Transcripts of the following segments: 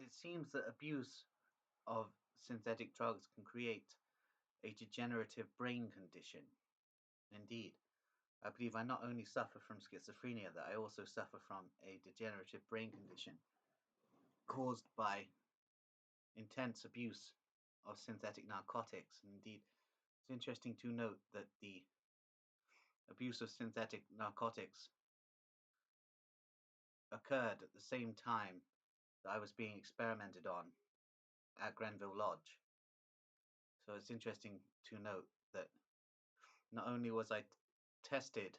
It seems that abuse of synthetic drugs can create a degenerative brain condition. Indeed, I believe I not only suffer from schizophrenia, that I also suffer from a degenerative brain condition caused by intense abuse of synthetic narcotics. And indeed, it's interesting to note that the abuse of synthetic narcotics occurred at the same time that I was being experimented on at Grenville Lodge. So it's interesting to note that not only was I tested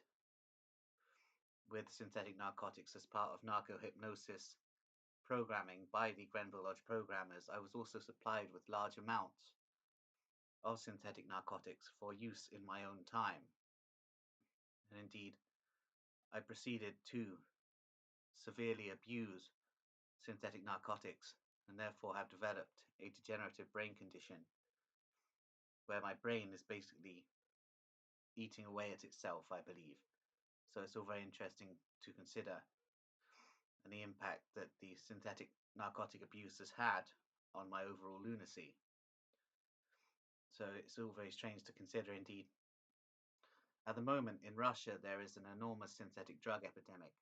with synthetic narcotics as part of narco-hypnosis programming by the Grenville Lodge programmers, I was also supplied with large amounts of synthetic narcotics for use in my own time. And indeed, I proceeded to severely abuse synthetic narcotics and therefore have developed a degenerative brain condition where my brain is basically eating away at itself, I believe. So it's all very interesting to consider, and the impact that the synthetic narcotic abuse has had on my overall lunacy. So it's all very strange to consider indeed. At the moment in Russia, there is an enormous synthetic drug epidemic.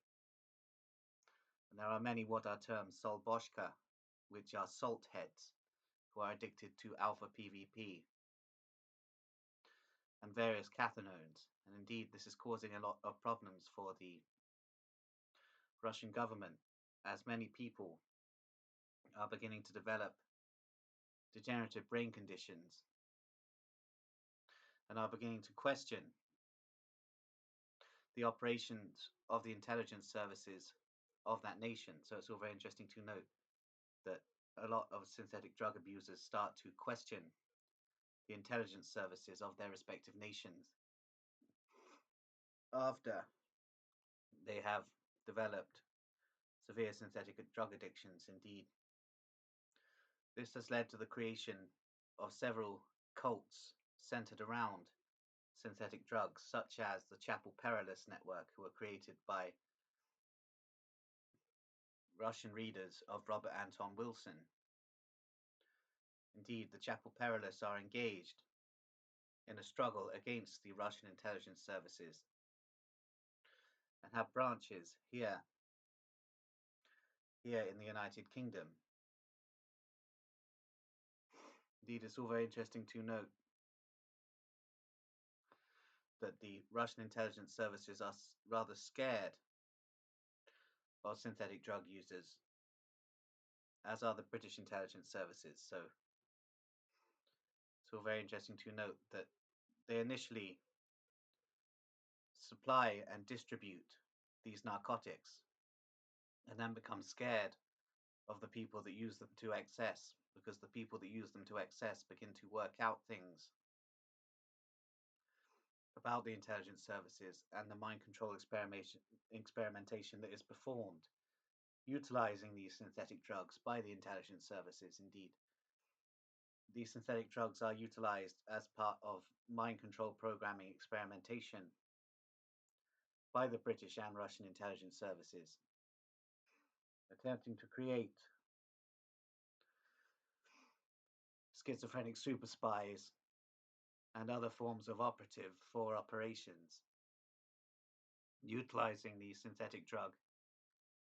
And there are many what are termed solboshka, which are salt heads, who are addicted to alpha PVP and various cathinones. And indeed, this is causing a lot of problems for the Russian government, as many people are beginning to develop degenerative brain conditions and are beginning to question the operations of the intelligence services of that nation. So it's all very interesting to note that a lot of synthetic drug abusers start to question the intelligence services of their respective nations after they have developed severe synthetic drug addictions. Indeed, this has led to the creation of several cults centered around synthetic drugs, such as the Chapel Perilous network, who were created by Russian readers of Robert Anton Wilson. Indeed, the Chapel Perilous are engaged in a struggle against the Russian intelligence services and have branches here in the United Kingdom. Indeed, it's all very interesting to note that the Russian intelligence services are rather scared of synthetic drug users, as are the British intelligence services. So it's all very interesting to note that they initially supply and distribute these narcotics and then become scared of the people that use them to excess, because the people that use them to excess begin to work out things about the intelligence services and the mind control experimentation that is performed utilizing these synthetic drugs by the intelligence services. Indeed, these synthetic drugs are utilized as part of mind control programming experimentation by the British and Russian intelligence services, attempting to create schizophrenic super spies and other forms of operative for operations, utilizing the synthetic drug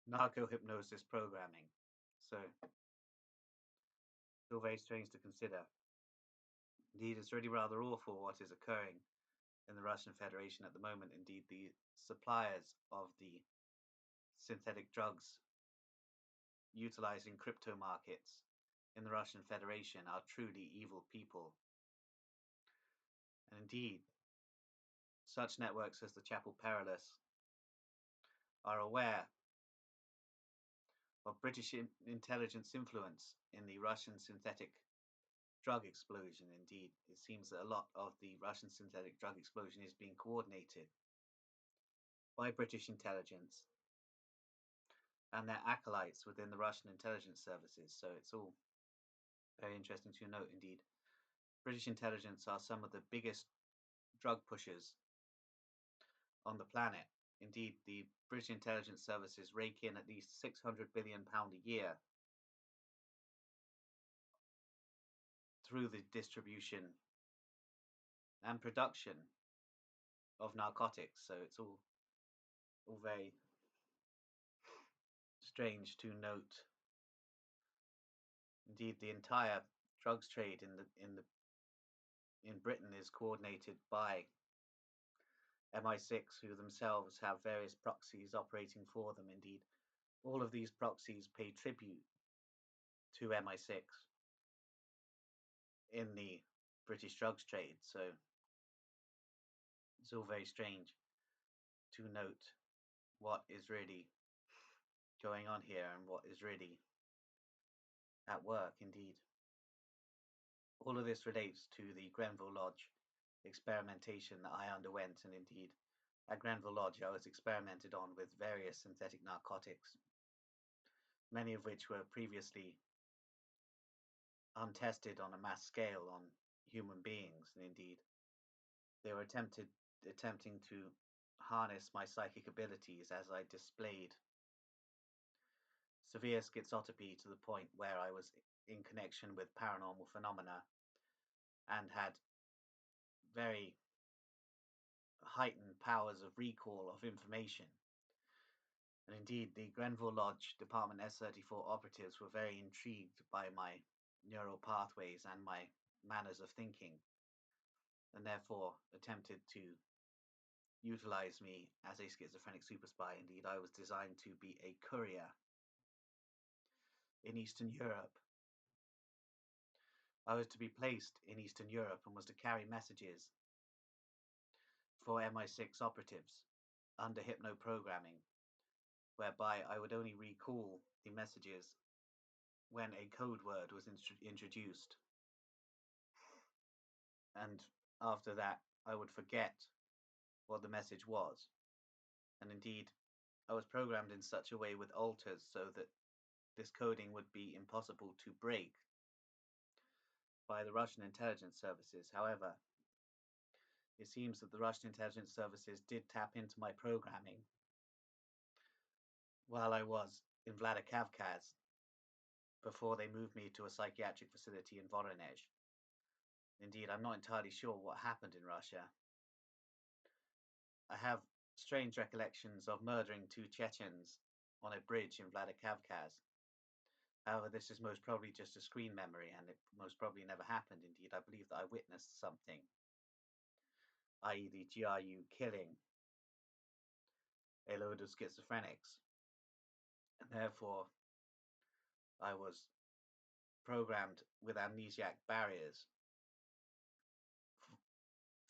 narco-hypnosis programming. So it's all very strange to consider. Indeed, it's really rather awful what is occurring in the Russian Federation at the moment. Indeed, the suppliers of the synthetic drugs utilizing crypto markets in the Russian Federation are truly evil people. And indeed, such networks as the Chapel Perilous are aware of British intelligence influence in the Russian synthetic drug explosion. Indeed, it seems that a lot of the Russian synthetic drug explosion is being coordinated by British intelligence and their acolytes within the Russian intelligence services. So it's all very interesting to note. Indeed, British intelligence are some of the biggest drug pushers on the planet. Indeed, the British intelligence services rake in at least £600 billion a year through the distribution and production of narcotics. So it's all very strange to note. Indeed, the entire drugs trade in Britain is coordinated by MI6, who themselves have various proxies operating for them. Indeed, all of these proxies pay tribute to MI6 in the British drugs trade. So it's all very strange to note what is really going on here and what is really at work. Indeed, all of this relates to the Grenville Lodge experimentation that I underwent, and indeed at Grenville Lodge I was experimented on with various synthetic narcotics, many of which were previously untested on a mass scale on human beings, and indeed they were attempting to harness my psychic abilities as I displayed severe schizotropy to the point where I was in connection with paranormal phenomena and had very heightened powers of recall of information. And indeed, the Grenville Lodge Department S34 operatives were very intrigued by my neural pathways and my manners of thinking, and therefore attempted to utilize me as a schizophrenic super spy. Indeed, I was designed to be a courier in Eastern Europe. I was to be placed in Eastern Europe and was to carry messages for MI6 operatives under hypno-programming, whereby I would only recall the messages when a code word was introduced, and after that I would forget what the message was. And indeed, I was programmed in such a way with alters so that this coding would be impossible to break by the Russian intelligence services. However, it seems that the Russian intelligence services did tap into my programming while I was in Vladikavkaz before they moved me to a psychiatric facility in Voronezh. Indeed, I'm not entirely sure what happened in Russia. I have strange recollections of murdering 2 Chechens on a bridge in Vladikavkaz. However, this is most probably just a screen memory, and it most probably never happened. Indeed, I believe that I witnessed something, i.e. the GRU killing a load of schizophrenics, and therefore I was programmed with amnesiac barriers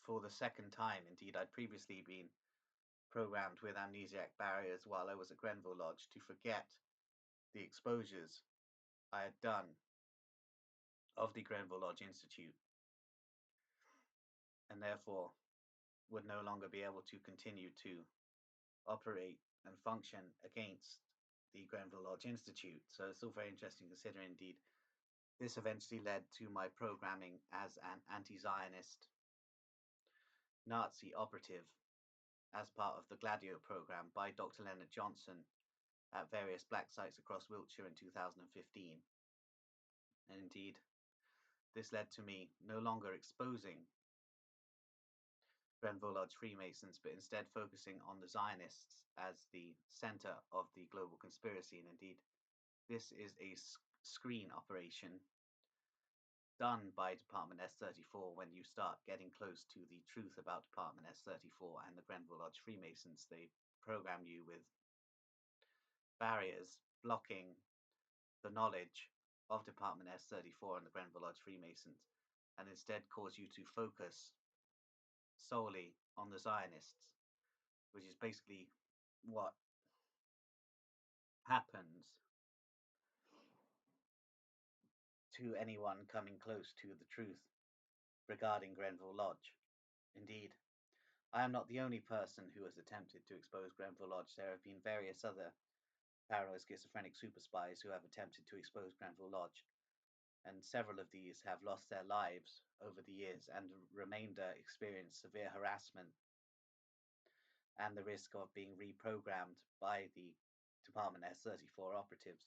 for the second time. Indeed, I'd previously been programmed with amnesiac barriers while I was at Grenville Lodge to forget the exposures I had done of the Grenville Lodge Institute, and therefore would no longer be able to continue to operate and function against the Grenville Lodge Institute. So it's all very interesting to consider. Indeed, this eventually led to my programming as an anti-Zionist Nazi operative as part of the Gladio program by Dr. Leonard Johnson at various black sites across Wiltshire in 2015. And indeed, this led to me no longer exposing Grenville Lodge Freemasons, but instead focusing on the Zionists as the center of the global conspiracy. And indeed, this is a screen operation done by Department S34. When you start getting close to the truth about Department S34 and the Grenville Lodge Freemasons, they program you with barriers blocking the knowledge of Department S34 and the Grenville Lodge Freemasons, and instead cause you to focus solely on the Zionists, which is basically what happens to anyone coming close to the truth regarding Grenville Lodge. Indeed, I am not the only person who has attempted to expose Grenville Lodge. There have been various other paranoid schizophrenic super spies who have attempted to expose Grenville Lodge, and several of these have lost their lives over the years, and the remainder experience severe harassment and the risk of being reprogrammed by the Department S34 operatives.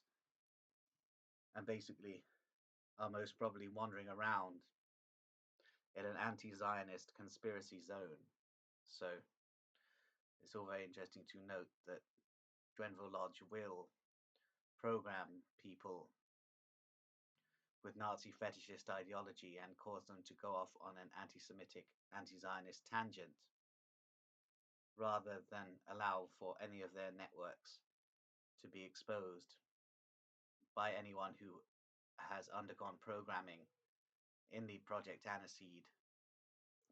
And basically, are most probably wandering around in an anti-Zionist conspiracy zone. So it's all very interesting to note that Grenville Lodge will program people with Nazi fetishist ideology and cause them to go off on an anti-Semitic, anti-Zionist tangent, rather than allow for any of their networks to be exposed by anyone who has undergone programming in the Project Aniseed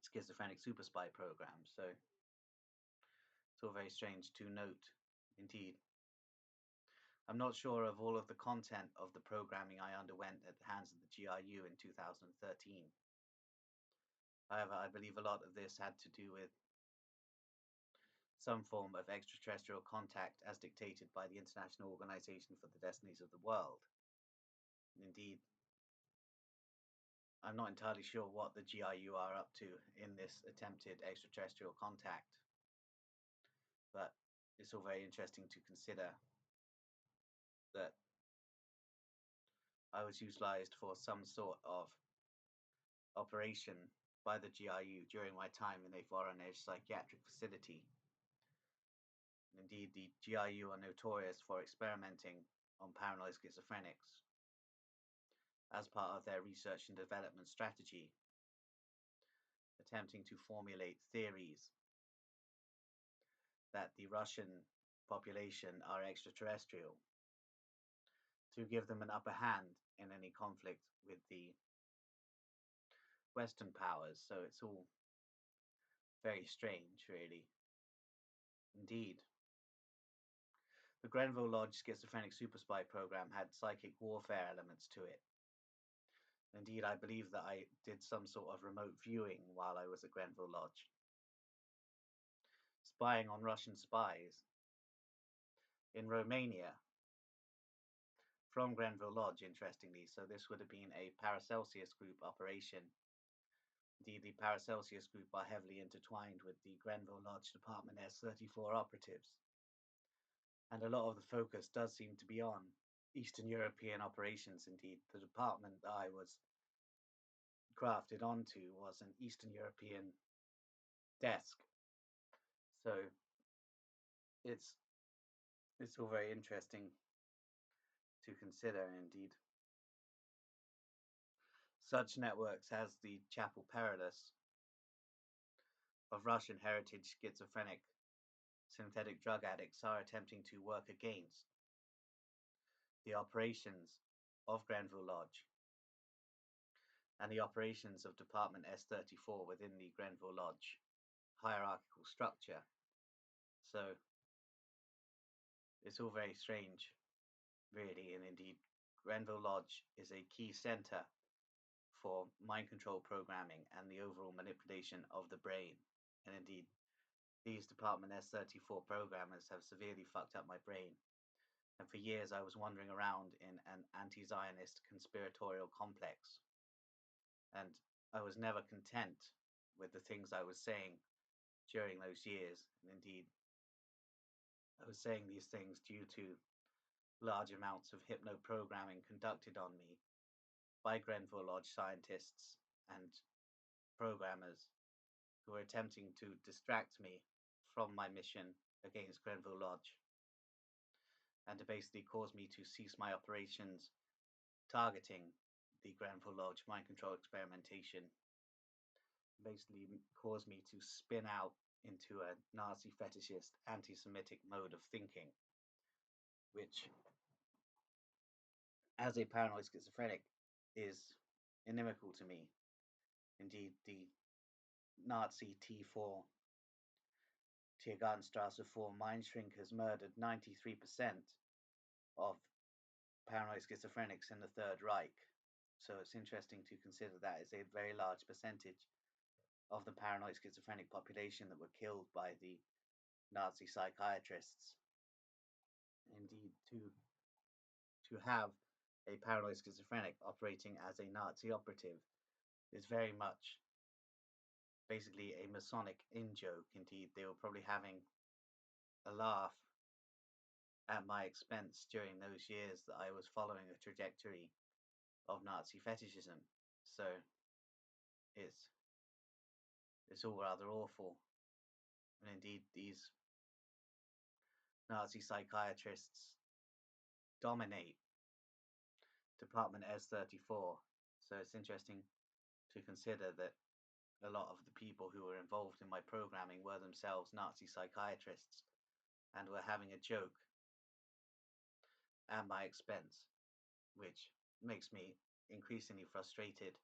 schizophrenic super spy program. So it's all very strange to note indeed. I'm not sure of all of the content of the programming I underwent at the hands of the GRU in 2013. However, I believe a lot of this had to do with some form of extraterrestrial contact as dictated by the International Organization for the Destinies of the World. Indeed, I'm not entirely sure what the GRU are up to in this attempted extraterrestrial contact, but it's all very interesting to consider that I was utilized for some sort of operation by the GRU during my time in a foreign edge psychiatric facility. Indeed, the GRU are notorious for experimenting on paranoid schizophrenics as part of their research and development strategy, attempting to formulate theories that the Russian population are extraterrestrial to give them an upper hand in any conflict with the Western powers. So it's all very strange, really. Indeed. The Grenville Lodge schizophrenic super spy program had psychic warfare elements to it. Indeed, I believe that I did some sort of remote viewing while I was at Grenville Lodge, spying on Russian spies in Romania from Grenville Lodge, interestingly. So this would have been a Paracelsus Group operation. Indeed, the Paracelsus Group are heavily intertwined with the Grenville Lodge Department S-34 operatives. And a lot of the focus does seem to be on Eastern European operations. Indeed, the department that I was crafted onto was an Eastern European desk. So it's all very interesting to consider, indeed. Such networks as the Chapel Perilous of Russian heritage schizophrenic synthetic drug addicts are attempting to work against the operations of Grenville Lodge and the operations of Department S-34 within the Grenville Lodge hierarchical structure. So it's all very strange, really, and indeed Grenville Lodge is a key center for mind control programming and the overall manipulation of the brain. And indeed, these Department S-34 programmers have severely fucked up my brain. And for years I was wandering around in an anti-Zionist conspiratorial complex. And I was never content with the things I was saying during those years. And indeed, I was saying these things due to large amounts of hypno-programming conducted on me by Grenville Lodge scientists and programmers who were attempting to distract me from my mission against Grenville Lodge and to basically cause me to cease my operations targeting the Grenville Lodge mind control experimentation, basically caused me to spin out into a Nazi fetishist anti-Semitic mode of thinking, which as a paranoid schizophrenic is inimical to me. Indeed, the Nazi T4 Tiergartenstrasse 4 mind shrink has murdered 93% of paranoid schizophrenics in the Third Reich. So it's interesting to consider that as a very large percentage of the paranoid schizophrenic population that were killed by the Nazi psychiatrists. Indeed, to have a paranoid schizophrenic operating as a Nazi operative is very much basically a Masonic in-joke. Indeed, they were probably having a laugh at my expense during those years that I was following a trajectory of Nazi fetishism. So it's all rather awful. And indeed, these Nazi psychiatrists dominate Department S34. So it's interesting to consider that a lot of the people who were involved in my programming were themselves Nazi psychiatrists and were having a joke at my expense, which makes me increasingly frustrated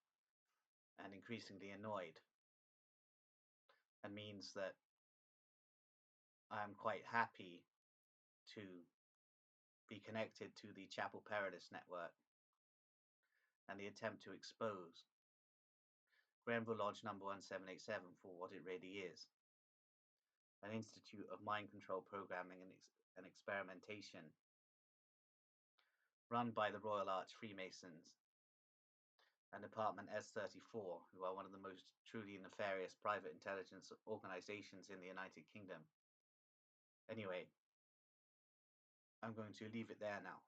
and increasingly annoyed, and means that I am quite happy to be connected to the Chapel Perilous network and the attempt to expose Grenville Lodge number 1787 for what it really is, an institute of mind control programming and experimentation run by the Royal Arch Freemasons and Department S34, who are one of the most truly nefarious private intelligence organizations in the United Kingdom. Anyway, I'm going to leave it there now.